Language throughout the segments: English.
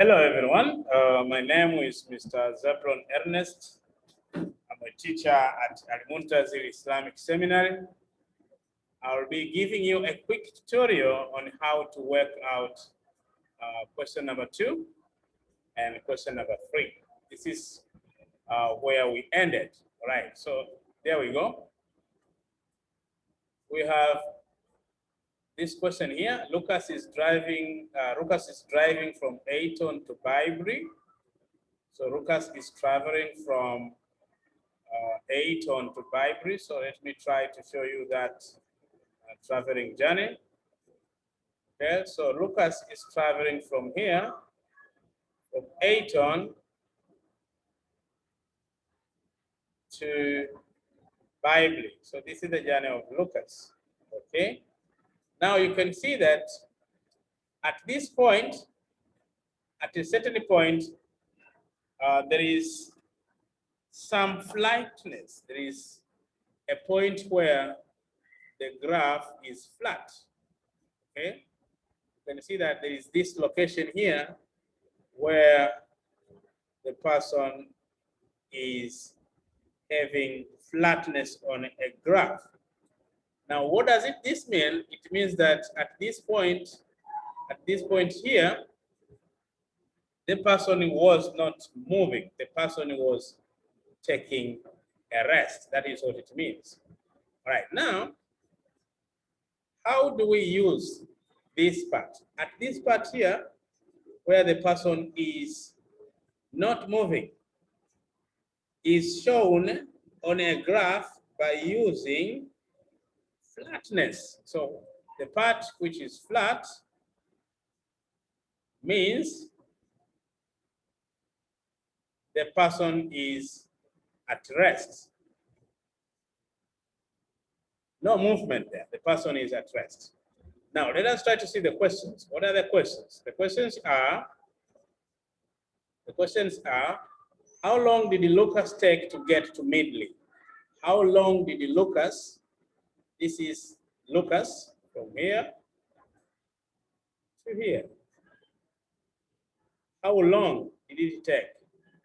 Hello, everyone. My name is Mr. Zabron Ernest. I'm a teacher at Al-Muntazir Islamic Seminary. I'll be giving you a quick tutorial on how to work out question number 2 and question number 3. This is where we ended. All right, so there we go. We have this question here. Lucas is driving from Ayton to Bibury. So Lucas is traveling from Ayton to Bibury. So let me try to show you that traveling journey. Okay, so Lucas is traveling from here, from Ayton to Bibury. So this is the journey of Lucas. Okay. Now you can see that at this point, at a certain point, there is some flatness. There is a point where the graph is flat. Okay. You can see that there is this location here where the person is having flatness on a graph. Now, what does this mean? It means that at this point here, the person was not moving. The person was taking a rest. That is what it means. All right, now, how do we use this part? At this part here, where the person is not moving, is shown on a graph by using flatness. So the part which is flat means the person is at rest. No movement there. The person is at rest. Now, let us try to see the questions. What are the questions? The questions are, how long did the Lucas take to get to Midley? How long did the Lucas, this is Lucas from here to here. How long did it take?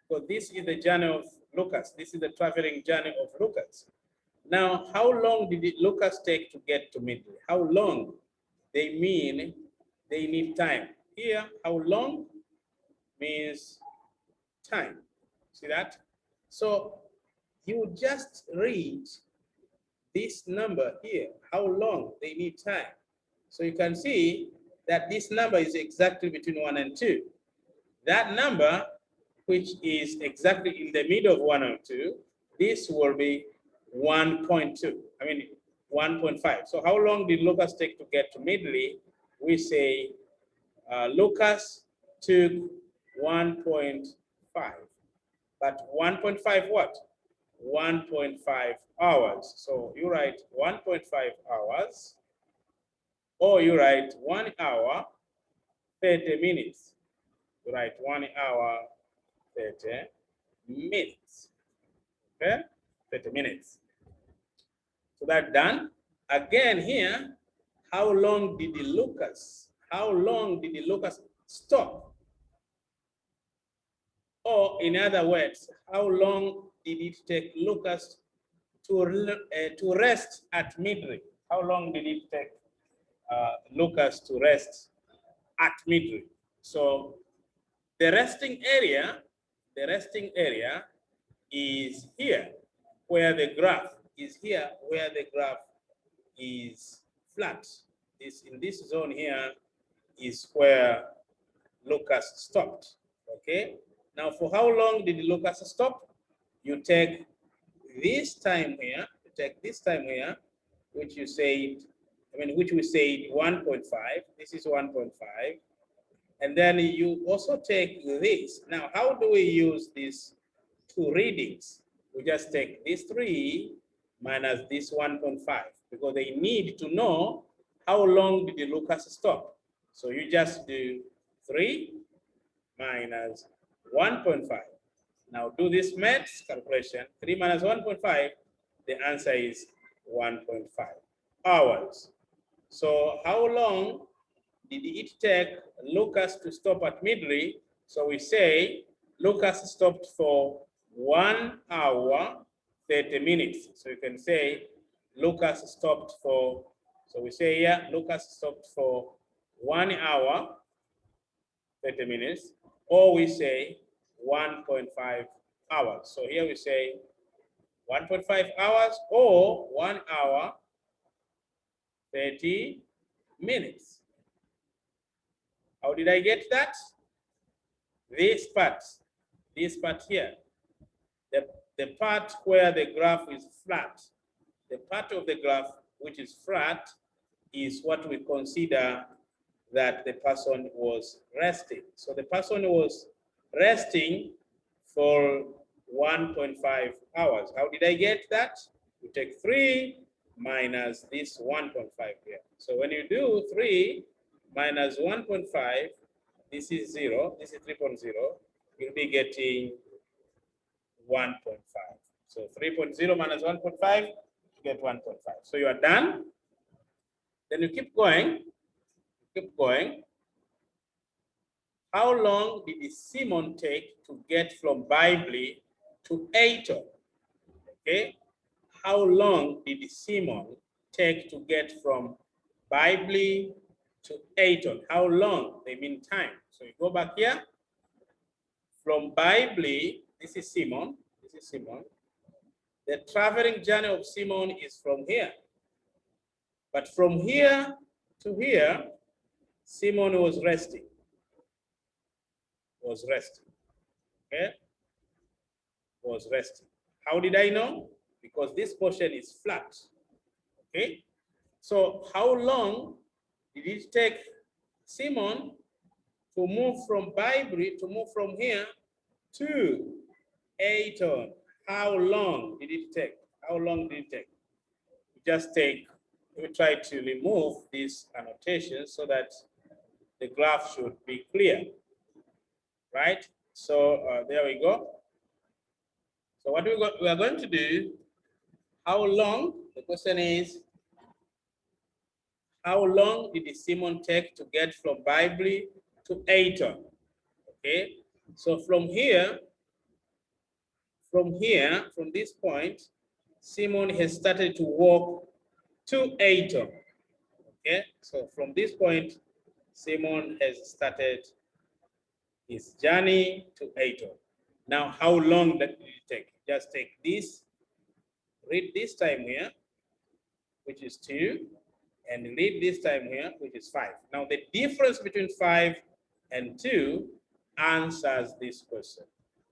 Because this is the journey of Lucas. This is the traveling journey of Lucas. Now, how long did Lucas take to get to Midley? How long? They mean they need time. Here, how long means time. See that? So you just read this number here, how long they need time. So you can see that this number is exactly between 1 and 2. That number, which is exactly in the middle of 1 and 2, this will be 1.2. I mean 1.5. So how long did Lucas take to get to Midley? We say Lucas took 1.5. But 1.5 what? 1.5 hours. So you write 1.5 hours, or you write 1 hour, 30 minutes. You write 1 hour, 30 minutes. Okay? 30 minutes. So that's done. Again here, how long did the Lucas stop? Or in other words, how long did it take Lucas to rest at Midley? How long did it take Lucas to rest at Midley? So the resting area is here, where the graph is here, where the graph is flat. In this zone here is where Lucas stopped. Okay. Now, for how long did Lucas stop? You take this time here. Which you said, which we said 1.5. This is 1.5. And then you also take this. Now, how do we use these two readings? We just take this 3 minus this 1.5, because they need to know how long did the Lucas stop. So you just do 3 minus 1.5. Now do this maths calculation. 3 minus 1.5, the answer is 1.5 hours. So how long did it take Lucas to stop at Midley? So we say Lucas stopped for 1 hour, 30 minutes. So you can say Lucas stopped for, so we say here, Lucas stopped for 1 hour, 30 minutes, or we say 1.5 hours. So here we say 1.5 hours or 1 hour, 30 minutes. How did I get that? This part here, the part where the graph is flat, the part of the graph which is flat is what we consider that the person was resting. So the person was resting for 1.5 hours. How did I get that? You take 3 minus this 1.5 here. So when you do 3 minus 1.5, this is 0, this is 3.0, you'll be getting 1.5. So 3.0 minus 1.5, you get 1.5. So you are done. Then you keep going. Keep going. How long did Simon take to get from Bible to Aton? Okay. How long did Simon take to get from Bible to Aton? How long? They mean time. So you go back here. From Bible, this is Simon. This is Simon. The traveling journey of Simon is from here. But from here to here, Simon was resting. Okay? Was resting. How did I know? Because this portion is flat. Okay? So how long did it take Simon to move from Bible, to move from here to Aton? How long did it take? How long did it take? Just take, we try to remove these annotations so that the graph should be clear, right? So there we go. So what we are going to do, how long, the question is, how long did Simon take to get from Bible to Aton? Okay, so from this point, Simon has started to walk to Aton. Okay, so from this point, Simon has started his journey to Aton. Now, how long did it take? Just take this, read this time here, which is 2, and read this time here, which is 5. Now, the difference between 5 and 2 answers this question.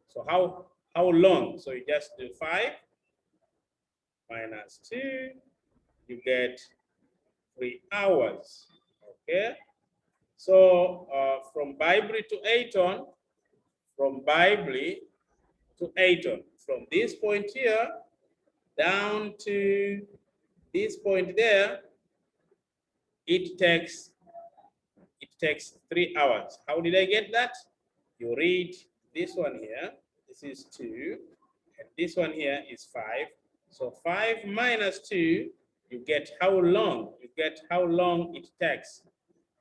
So how long? So you just do 5 minus 2, you get 3 hours. Okay. So from Bible to Aton, from this point here down to this point there, it takes 3 hours. How did I get that? You read this one here. This is 2, and this one here is 5. So 5 minus 2, you get how long? You get how long it takes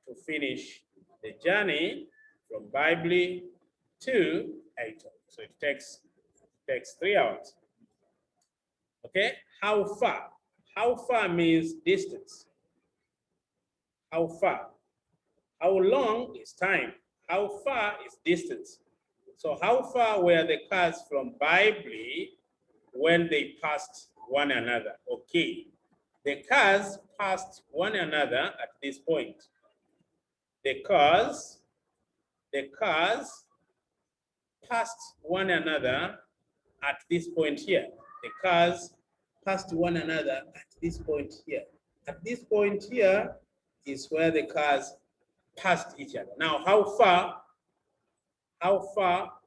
to finish the journey from Bible to Aton. So it takes 3 hours. Okay, how far? How far means distance. How far? How long is time? How far is distance? So how far were the cars from Bible when they passed one another? Okay, the cars passed one another at this point. The cars passed one another at this point here. The cars passed one another at this point here. At this point here is where the cars passed each other. Now, how far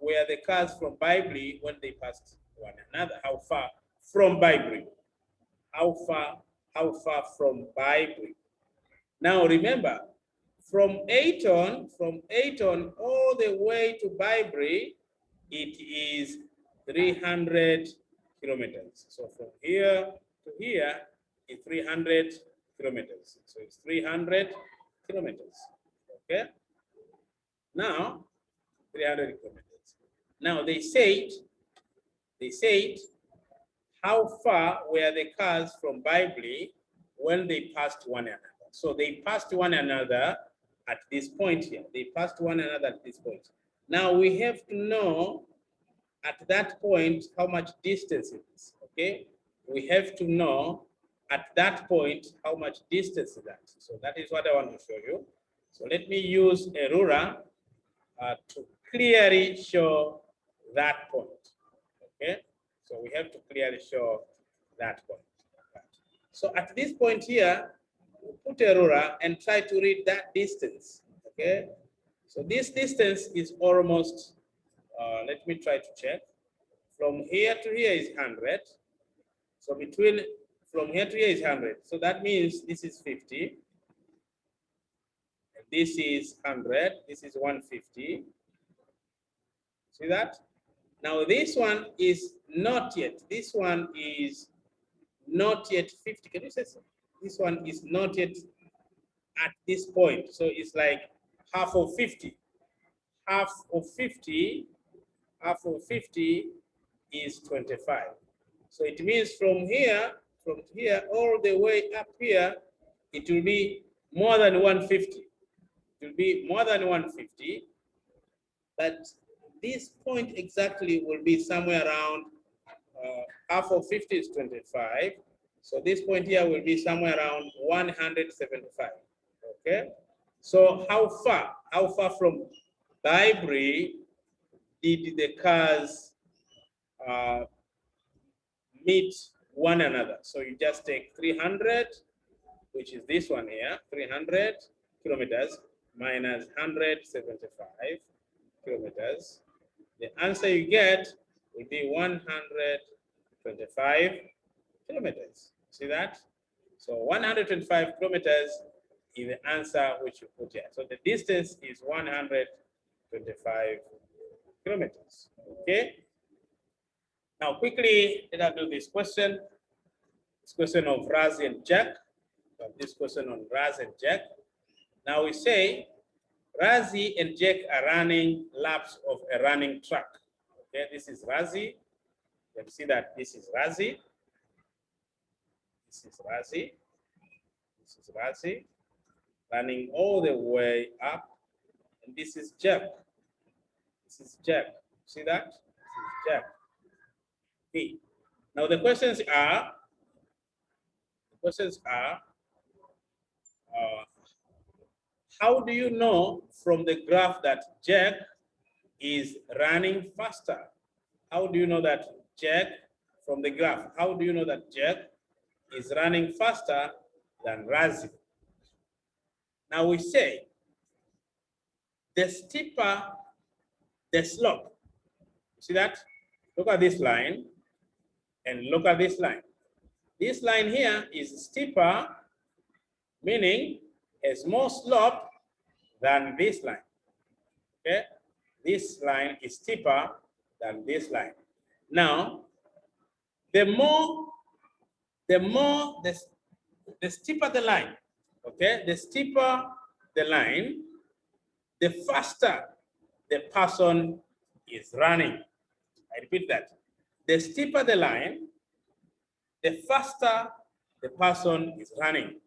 were the cars from Bible when they passed one another? How far from Bible? How far from Bible? Now remember, from Aton all the way to Bible, it is 300 kilometers. So from here to here is 300 kilometers. So it's 300 kilometers. Okay. Now, 300 kilometers. Now they said, how far were the cars from Bible when they passed one another? So they passed one another at this point here. They passed one another at this point. Now we have to know at that point how much distance it is, okay? We have to know at that point how much distance is that. So that is what I want to show you. So let me use a ruler to clearly show that point, okay? So we have to clearly show that point. So at this point here, we put a ruler and try to read that distance, okay? So this distance is almost, let me try to check. From here to here is 100. So from here to here is 100. So that means this is 50. And this is 100. This is 150. See that? Now this one is not yet. This one is not yet 50. Can you say so? This one is not yet at this point. So it's like half of 50. Half of 50 is 25. So it means from here all the way up here, it will be more than 150. It will be more than 150. But this point exactly will be somewhere around half of 50 is 25. So this point here will be somewhere around 175. Okay. So how far from Bible did the cars meet one another? So you just take 300, which is this one here, 300 kilometers minus 175 kilometers. The answer you get will be 125 kilometers. See that? So 125 kilometers is the answer which you put here. So the distance is 125 kilometers. Okay. Now quickly, let us do this question. This question of Razi and Jack. This question on Razi and Jack. Now we say Razi and Jack are running laps of a running track. Okay, this is Razi. You can see that this is Razi. This is Razi. This is Razi. Running all the way up. And this is Jack. This is Jack. See that? This is Jack. Okay. Now the questions are, how do you know from the graph that Jack is running faster? How do you know that Jack, from the graph, how do you know that Jack is running faster than Razi? Now we say, the steeper the slope. See that? Look at this line and look at this line. This line here is steeper, meaning has more slope than this line. Okay, this line is steeper than this line. Now, the steeper the line, okay, the steeper the line, the faster the person is running. I repeat that. The steeper the line, the faster the person is running.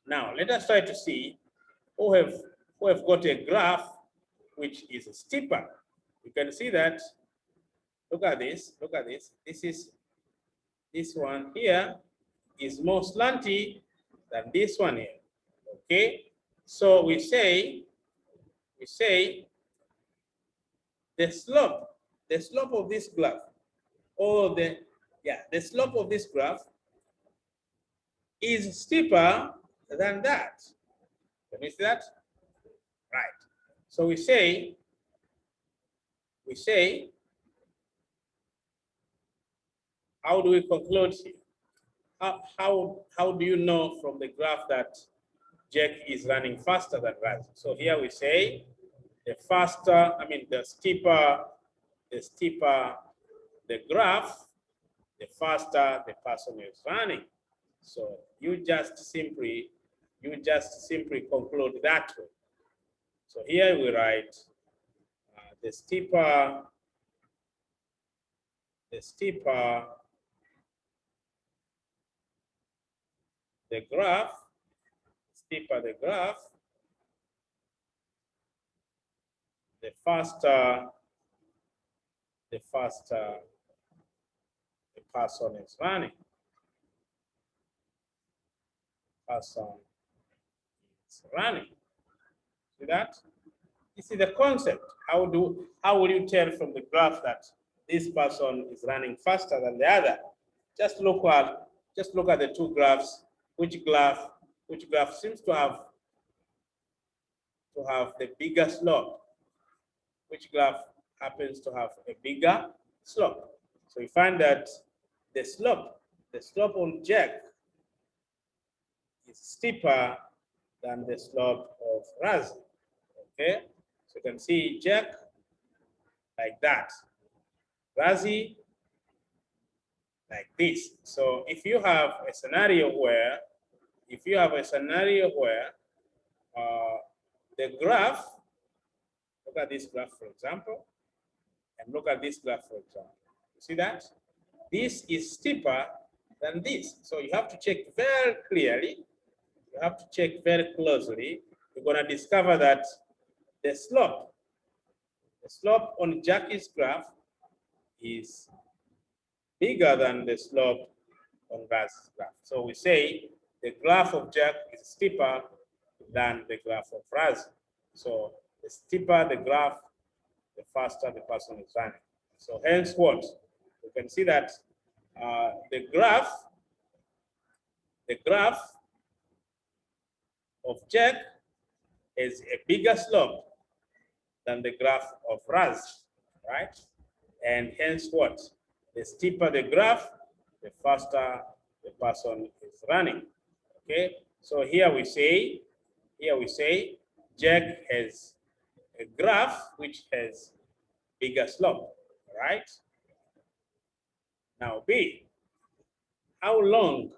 Now, let us try to see who have got a graph which is steeper. You can see that. Look at this. Look at this. This one here is more slanty than this one here. Okay. So we say the slope of this graph, or the slope of this graph is steeper than that. Can you see that? Right. So we say, how do we conclude here? How do you know from the graph that Jack is running faster than Raz? So here we say the steeper the graph, the faster the person is running. So you just simply conclude that way. So here we write the steeper the graph, the faster the person is running. See that? This is the concept. How will you tell from the graph that this person is running faster than the other? Just look at the two graphs. Which graph seems to have the bigger slope? Which graph happens to have a bigger slope? So you find that the slope on Jack is steeper than the slope of Razi. Okay, so you can see Jack like that, Razi like this. So if you have a scenario where the graph, look at this graph for example, and look at this graph for example. You see that? This is steeper than this. So you have to check very clearly. You have to check very closely. You're going to discover that the slope on Jackie's graph is bigger than the slope on Razi's graph. So we say the graph of Jack is steeper than the graph of Razi. So the steeper the graph, the faster the person is running. So hence what? You can see that the graph of Jack is a bigger slope than the graph of Razi, right? And hence what? The steeper the graph, the faster the person is running. Okay, so here we say Jack has a graph which has bigger slope, right? Now B, how long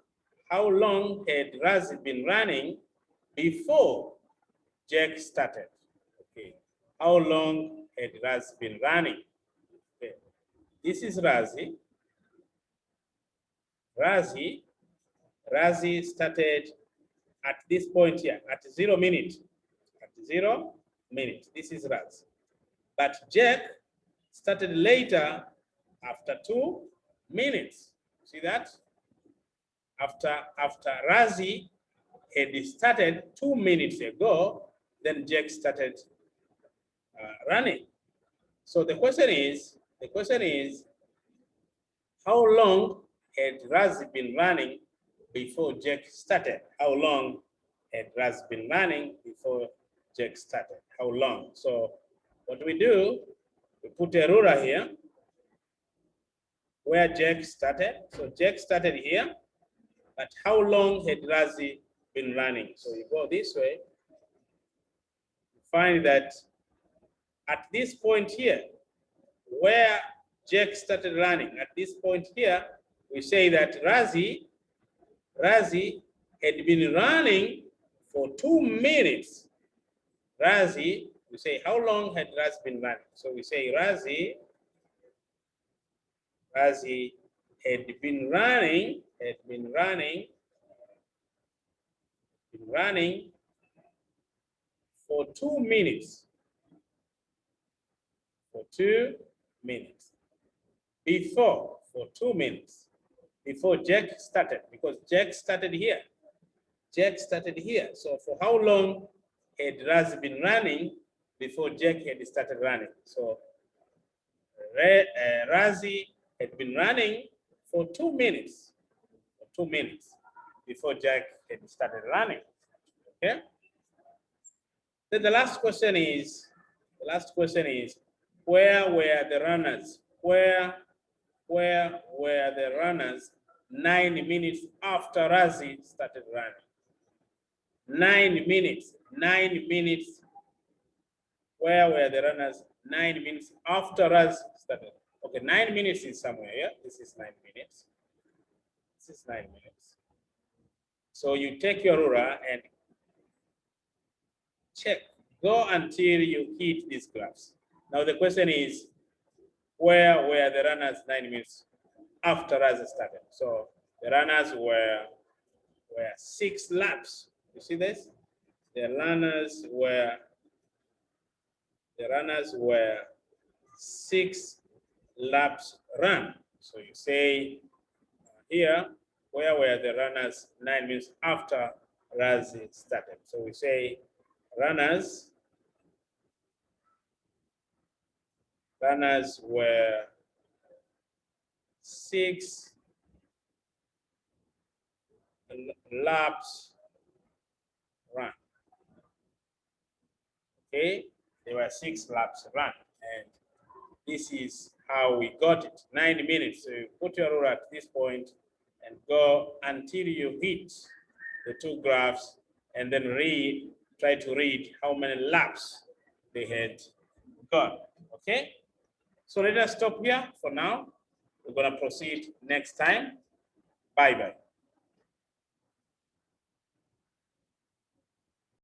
had Razi been running before Jack started? Okay, how long had Razi been running? Okay, this is Razi. Razi started at this point here, at 0 minute. At 0 minute, this is Razi. But Jack started later, after 2 minutes. See that? After Razi had started 2 minutes ago, then Jack started running. So the question is, how long had Razi been running before Jack started? How long had Razi been running before Jack started? How long? So what we do, we put a ruler here where Jack started. So Jack started here, but how long had Razi been running? So you go this way, you find that at this point here, where Jack started running, at this point here, we say that Razi had been running for 2 minutes. Razi, we say, how long had Razi been running? So we say Razi had been running for 2 minutes. For 2 minutes. For 2 minutes. Before Jack started, because Jack started here. So for how long had Razi been running before Jack had started running? So Razi had been running for 2 minutes. Before Jack had started running. Okay. Then the last question is, where were the runners? Where were the runners 9 minutes after Razi started running? 9 minutes. Where were the runners 9 minutes after Razi started? Okay, 9 minutes is somewhere here. This is 9 minutes. This is 9 minutes. So you take your ruler and check. Go until you hit these graphs. Now the question is, where were the runners 9 minutes after race started? So the runners were 6 laps. You see this? The runners were 6 laps run. So you say here, where were the runners 9 minutes after race started? So we say runners were 6 laps run. Okay, there were 6 laps run, and this is how we got it. 9 minutes. So you put your ruler at this point and go until you hit the 2 graphs, and then try to read how many laps they had gone. Okay, so let us stop here for now. We're going to proceed next time. Bye bye.